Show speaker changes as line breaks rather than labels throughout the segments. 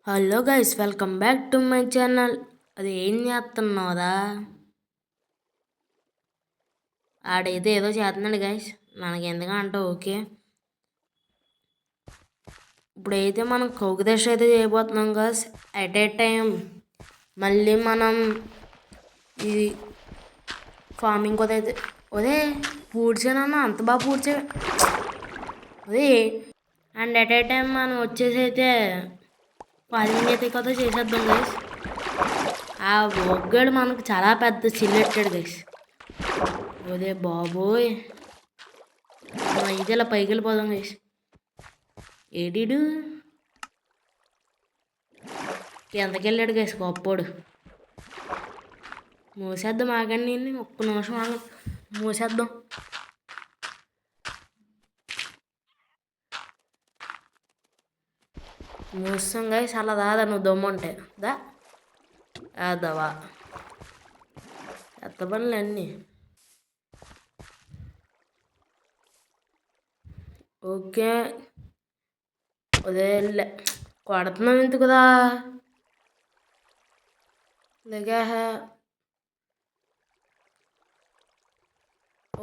Hello guys, welcome back to my channel. అది ఏం చేస్తున్నావురా? ఆడైతే ఏదో చేస్తున్నాడు గైస్, మనకి ఎందుకంటే ఓకే. ఇప్పుడైతే మనం కోకిదశ అయితే చేయబోతున్నాం గైస్. అట్ ఏ టైం మళ్ళీ మనం ఇది ఫార్మింగ్ కూడా అయితే అదే పూడ్చానన్నా, అంత బాగా పూడ్చా అదే. అండ్ అట్ ఏ టైం మనం వచ్చేసి అయితే ఫార్మింగ్ అయితే కదా చేసేద్దాం గైస్. ఆ ఒగ్గడు మనకు చాలా పెద్ద చిల్లెట్టాడు గైస్. అదే బాబోయ్, అయితే ఇలా పైకి వెళ్ళిపోదాం గైస్. ఏడీడు ఎంతకి వెళ్ళాడు గైస్ గొప్పోడు. మూసేద్దాం ఆగండి, నేను ఒక్క నిమిషం ఆగ మూసేద్దాం. మూస్తాం గైస్. అలా దాదా నువ్వు దమ్ముంటే దా అదవా చెత్త పనులు అన్నీ. ఓకే అదే కొడుతున్నాం ఎందుకుదా లేగా.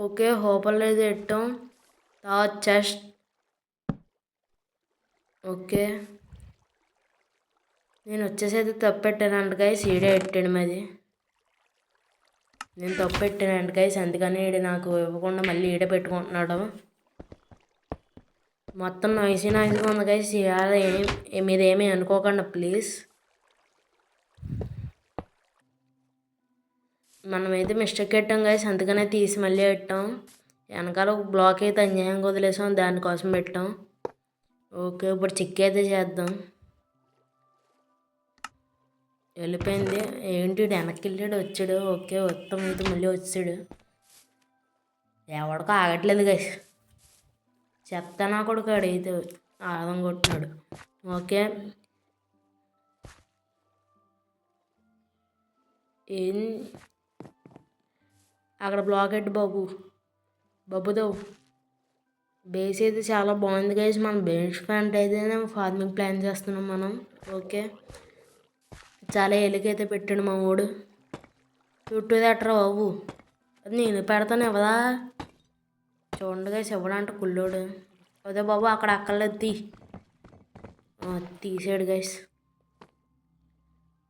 ఓకే హోపల్ అయితే పెట్టాం. తర్వాత చెస్ట్. ఓకే నేను వచ్చేసి అయితే తప్పు పెట్టానంట గైస్, ఈడే పెట్టాడు మరి. నేను తప్పు పెట్టానంట గైస్, అందుకని ఈడు నాకు ఇవ్వకుండా మళ్ళీ ఈడే పెట్టుకుంటున్నాడు. మొత్తం నాయిసీగా ఉంది గైస్. మీరేమీ అనుకోకండి ప్లీజ్. మనమైతే మిస్టేక్ పెట్టాం గైస్, అందుకనే తీసి మళ్ళీ పెట్టాం. వెనకాల ఒక బ్లాక్ అయితే అన్యాయంగా వదిలేసాం, దానికోసం పెట్టాం. ఓకే ఇప్పుడు చిక్ అయితే చేద్దాం. వెళ్ళిపోయింది ఏంటి, వెనక్కి వెళ్ళాడు వచ్చాడు. ఓకే మొత్తం అయితే మళ్ళీ వచ్చాడు. ఎవడికో ఆగట్లేదు గైస్, చెత్త నా కొడుకు అయితే ఆదం కొట్టినాడు. ఓకే ఏం అక్కడ బ్లాక్ ఎట్టు బాబు బాబుదో. బేస్ అయితే చాలా బాగుంది గైస్. మనం బేస్ ప్లాంట్ అయితే ఫార్మింగ్ ప్లాన్ చేస్తున్నాం మనం. ఓకే చాలా ఎలుకైతే పెట్టాడు మా వాడు. చుట్టూ తట్టరా బాబు, అది నేను పెడతాను ఇవ్వదా. చూడండి గైస్, ఇవ్వడంటే కుళ్ళోడు. అదే బాబు అక్కడ అక్కర్లేదు తీసాడు గైస్.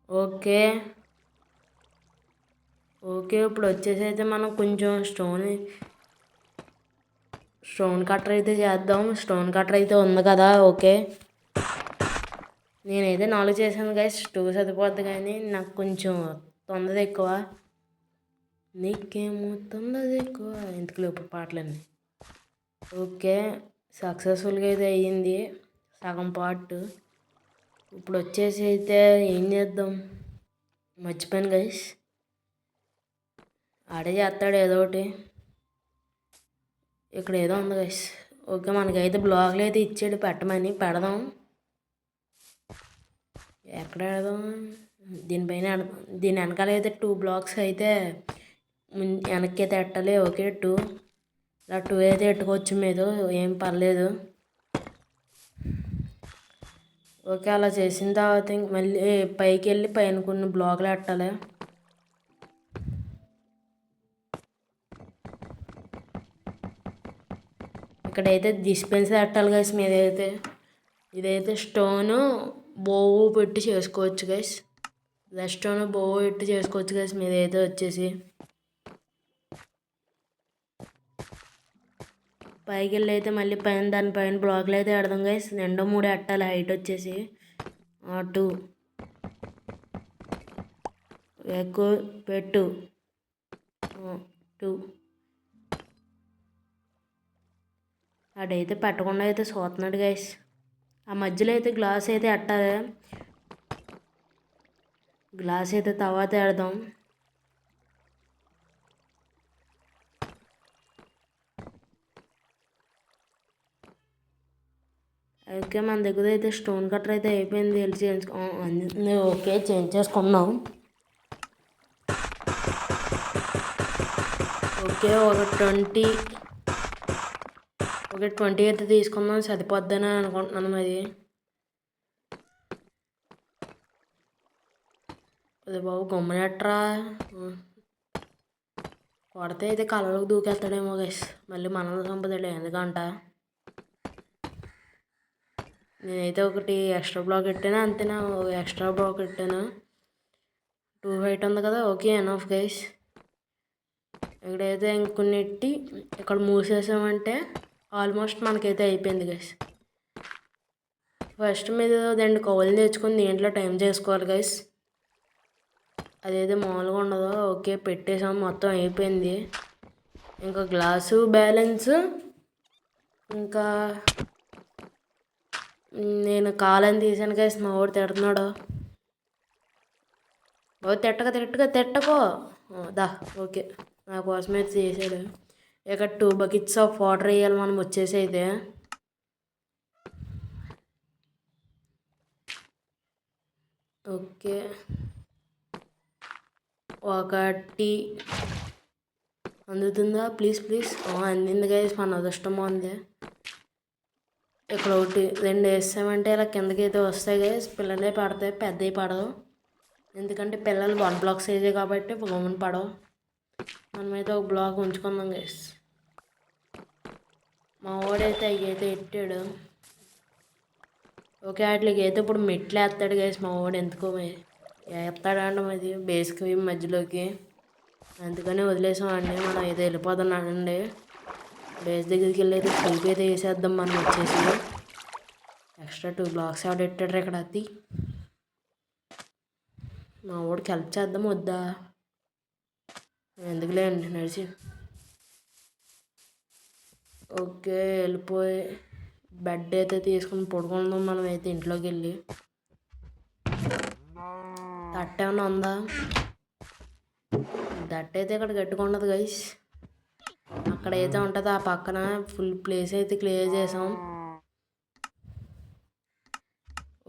ఓకే ఓకే ఇప్పుడు వచ్చేసి అయితే మనం కొంచెం స్టోన్ కట్టర్ అయితే చేద్దాం. స్టోన్ కట్టర్ అయితే ఉంది కదా. ఓకే నేనైతే 4 చేశాను గైస్, 2 సరిపోద్ది కానీ నాకు కొంచెం తొందర ఎక్కువ. నీకేమో తొందర ఎక్కువ ఎందుకు లేపు పాటలన్నీ. ఓకే సక్సెస్ఫుల్గా అయితే అయ్యింది సగం పార్ట్. ఇప్పుడు వచ్చేసి అయితే ఏం చేద్దాం, మర్చిపోయాను గైస్. ఆడే చేస్తాడు ఏదో ఒకటి. ఇక్కడ ఏదో ఉంది గైస్. ఓకే మనకైతే బ్లాగ్లు అయితే ఇచ్చాడు పెట్టమని, పెడదాం. ఎక్కడ పెడదాం, దీనిపైన దీని వెనకాల అయితే 2 బ్లాక్స్ అయితే వెనక్కి అయితే పెట్టాలి. ఓకే 2 ఇలా 2 అయితే పెట్టుకోవచ్చు, మీద ఏం పర్లేదు. ఓకే అలా చేసిన తర్వాత మళ్ళీ పైకి వెళ్ళి పైన కొన్ని బ్లాక్లు పెట్టాలి. ఇక్కడైతే డిస్పెన్సర్ పెట్టాలి గైస్. మీదైతే ఇదైతే స్టోను బోవు పెట్టి చేసుకోవచ్చు గైస్. ఇలా స్టోన్ బోవు పెట్టి చేసుకోవచ్చు గైస్. మీదైతే వచ్చేసి పైకి వెళ్ళి అయితే మళ్ళీ పైన దానిపైన బ్లాక్లు అయితే పెడదాం గైస్. 2 3 పెట్టాలి హైట్ వచ్చేసి 2 ఎక్కువ పెట్టు 2. అడైతే పెట్టకుండా అయితే చూస్తున్నాడు గైస్. ఆ మధ్యలో అయితే గ్లాస్ అయితే పెట్టాలి. గ్లాస్ అయితే తర్వాత పెడదాం. ఓకే మన దగ్గర అయితే స్టోన్ కట్టర్ అయితే అయిపోయింది. వెళ్ళి చేయించుకో. ఓకే చేంజ్ చేసుకున్నాం. ఓకే ఒక 20 అయితే తీసుకుందాం, సరిపోద్దని అనుకుంటున్నాను. మరి అదే బాబు గమ్మునెట్రా కొడితే అయితే కళ్ళలోకి దూకేస్తాడేమో గైస్. మళ్ళీ మనల్ని చంపుతాడు ఎందుకంట. నేనైతే ఒకటి ఎక్స్ట్రా బ్లాక్ పెట్టాను అంతేనా, ఎక్స్ట్రా బ్లాక్ పెట్టాను. 2 ఫైట్ ఉంది కదా, ఓకే ఎనఫ్ గైస్. ఇక్కడైతే ఇంకొన్నిట్టి ఇక్కడ మూసేసామంటే ఆల్మోస్ట్ మనకైతే అయిపోయింది గైస్. ఫస్ట్ మీద 2 కౌలు తెచ్చుకొని దీంట్లో టైం చేసుకోవాలి గైస్. అదైతే మామూలుగా ఉండదు. ఓకే పెట్టేసాం, మొత్తం అయిపోయింది. ఇంకా గ్లాసు బ్యాలెన్స్. ఇంకా నేను కాలని తీసాను గైస్. మా వాడు తిడుతున్నాడు. ఓ తిట్టకో దా. ఓకే నా కోసమే చేసాడు. ఇక 2 బకెట్స్ ఆఫ్ వాటర్ వేయాలి మనం వచ్చేసి అయితే. ఓకే ఒకటి అందుతుందా ప్లీజ్. అందింది గైస్, మన అదృష్టం ఉంది. ఇక్కడ ఒకటి 2 వేసామంటే ఇలా కిందకి అయితే వస్తాయి గైస్. పిల్లలే పడతాయి, పెద్దవి పడవు. ఎందుకంటే పిల్లలు 1 బ్లాక్ సైజే కాబట్టి గమ్మున పడవు. మనమైతే ఒక బ్లాక్ ఉంచుకుందాం గైస్. మా వాడైతే అవి అయితే ఎట్టాడు. ఓకే వాటికి అయితే ఇప్పుడు మెట్లు వేస్తాడు గైస్. మా వాడు ఎందుకో వేస్తాడంట అది బేస్కి మధ్యలోకి. అందుకని వదిలేసామండి. మనం అయితే వెళ్ళిపోతున్నానండి. బేస్ దగ్గరికి వెళ్ళి అయితే స్లీప్ అయితే వేసేద్దాం మనం వచ్చేసి. ఎక్స్ట్రా 2 బ్లాక్స్ ఎవడ ఎట్టాడు ఇక్కడ. అది మా వాడికి హెల్ప్ చేద్దాం వద్దా, ఎందుకులే అండి నడిచి. ఓకే వెళ్ళిపోయి బెడ్ అయితే తీసుకుని పడుకుందాం మనం అయితే ఇంట్లోకి వెళ్ళి. తట్ట ఏమైనా ఉందా? దట్ అయితే ఇక్కడ గట్టుకుండదు గైస్. అక్కడైతే ఉంటుంది ఆ పక్కన. ఫుల్ ప్లేస్ అయితే క్లియర్ చేసాం.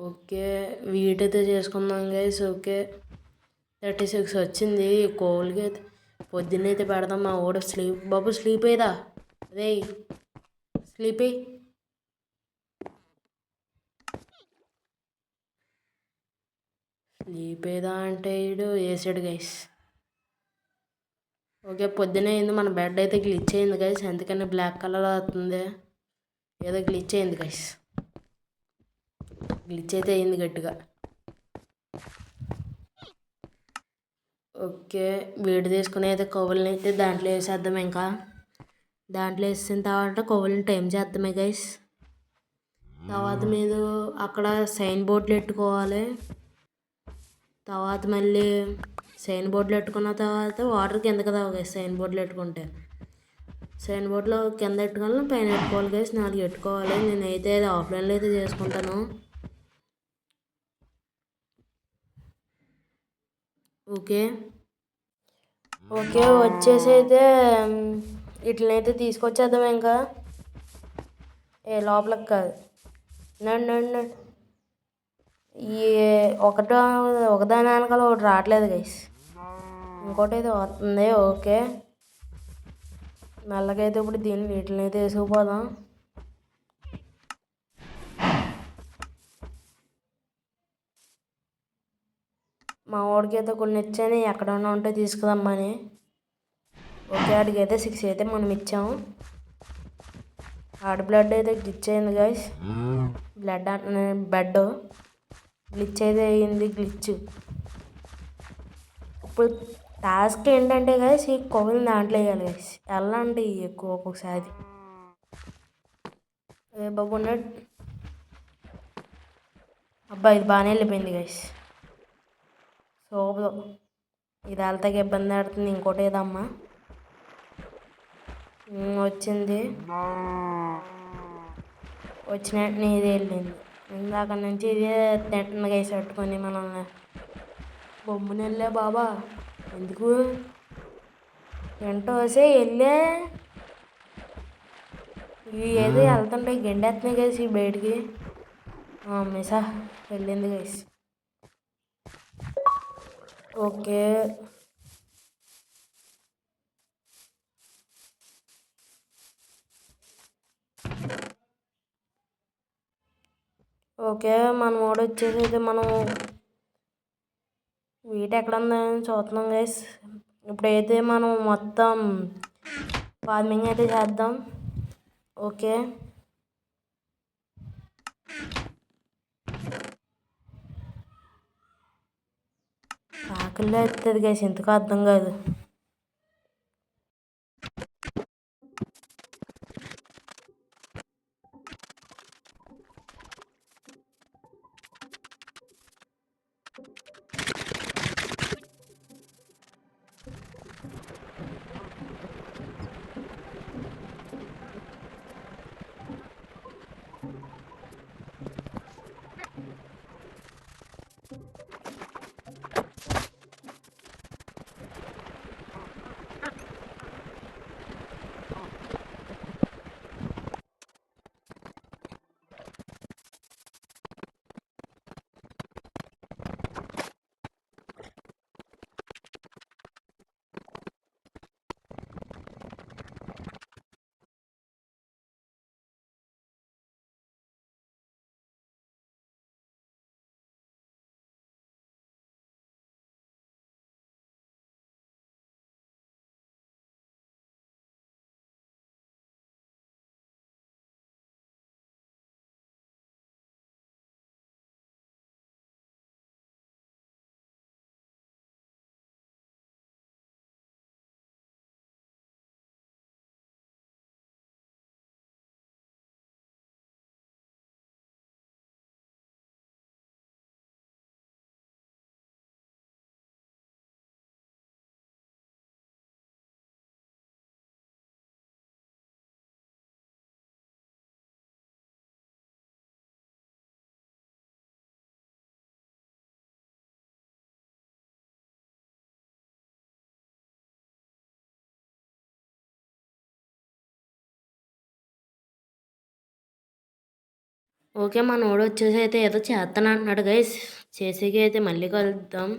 ఓకే వీటైతే చేసుకుందాం గైస్. ఓకే 36 వచ్చింది. కోల్కి అయితే పొద్దున్నైతే పెడదాం. మా ఓడ స్లీప్ బాబు స్లీప్ అయ్యేదా అదే స్లీప్ అయ్యి. స్లీప్ అయ్యేదా అంటే వీడు వేసాడు గైస్. ఓకే పొద్దునే అయింది. మన బెడ్ అయితే గ్లిచ్ అయింది గైస్. ఎందుకని బ్లాక్ కలర్ అవుతుంది, ఏదో గ్లిచ్ అయింది గైస్. గ్లిచ్ అయితే అయింది గట్టిగా. ఓకే వేడి తీసుకుని అయితే కొవ్వులని అయితే దాంట్లో వేసేద్దాం. ఇంకా దాంట్లో వేసిన తర్వాత కొవ్వులని టైం చేద్దామే గైస్. తర్వాత మీరు అక్కడ సైన్ బోర్డులు పెట్టుకోవాలి. తర్వాత మళ్ళీ సైన్ బోర్డులు పెట్టుకున్న తర్వాత వాటర్ కిందకి రావు గైస్. సైన్ బోర్డులు పెట్టుకుంటే సైన్ బోర్డులో కింద పెట్టుకోవాలి, పైన పెట్టుకోవాలి గైస్. 4 పెట్టుకోవాలి. నేనైతే అది ఆఫ్లైన్లో అయితే చేసుకుంటాను. ఓకే వచ్చేసి అయితే వీటినైతే తీసుకొచ్చేద్దాం. ఇంకా లోపలికి కాదు నండి. ఈ ఒకదాని వెనకాల ఒకటి రావట్లేదు గైస్. ఇంకోటి అయితే వస్తుంది. ఓకే మెల్లగా అయితే ఇప్పుడు వీటిని అయితే వేసుకుపోదాం. మా వాడికి అయితే కొన్ని ఇచ్చాను, ఎక్కడన్నా ఉంటే తీసుకురమ్మని. ఓకే ఆడికి అయితే 6 అయితే మనం ఇచ్చాము. ఆడి బ్లడ్ అయితే గ్లిచ్ అయింది గైస్. బ్లడ్ అంటే బెడ్ గ్లిచ్ అయితే అయింది. గ్లిచ్ ఇప్పుడు టాస్క్ ఏంటంటే గైస్ ఈ కొవ్వుని దాంట్లో వేయాలి గైస్. ఎలా అంటే ఎక్కువ ఒక్కొక్కసారి బాబు అబ్బాయి ఇది బాగానే వెళ్ళిపోయింది గైస్. సూపర్. ఇది వెళ్తాకి ఇబ్బంది ఆడుతుంది. ఇంకోటి ఏదమ్మా వచ్చింది. వచ్చినట్టు ఇది వెళ్ళింది. ఇందాక నుంచి ఇదే తింటుంది గైస్ పెట్టుకొని మనల్ని. బొమ్ముని వెళ్ళే బాబా ఎందుకు ఏంటో వస్తే వెళ్ళే ఇవి ఏదో వెళ్తుంటాయి గెండేస్తున్నాయి గైస్ ఈ బయటికి. మిసా వెళ్ళింది గైస్. ఓకే మన వాడు వచ్చేసి అయితే మనం మీట్ ఎక్కడ ఉందని చూస్తున్నాం గైస్. ఇప్పుడైతే మనం మొత్తం ఫార్మింగ్ అయితే చేద్దాం. ఓకే, ఆకలిలో అవుతుంది గైస్, ఎందుకు అర్థం కాదు. ఓకే, మనోడు వచ్చేసి అయితే ఏదో చేస్తాను అంటున్నాడు గైస్. చేసేకి అయితే మళ్ళీ కలుద్దాం.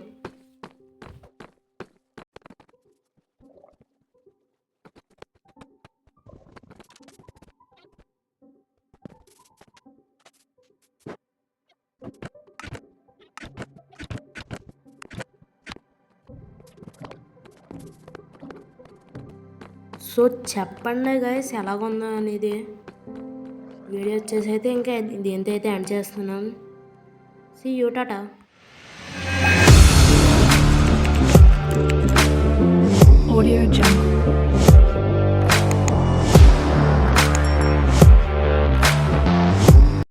సో చెప్పండి గైస్ ఎలాగుందో అనేది. వీడియో వచ్చేసి అయితే ఇంకా దీంతో అయితే ఎండ్ చేస్తున్నాం. See you, tata.
Audio Jungle.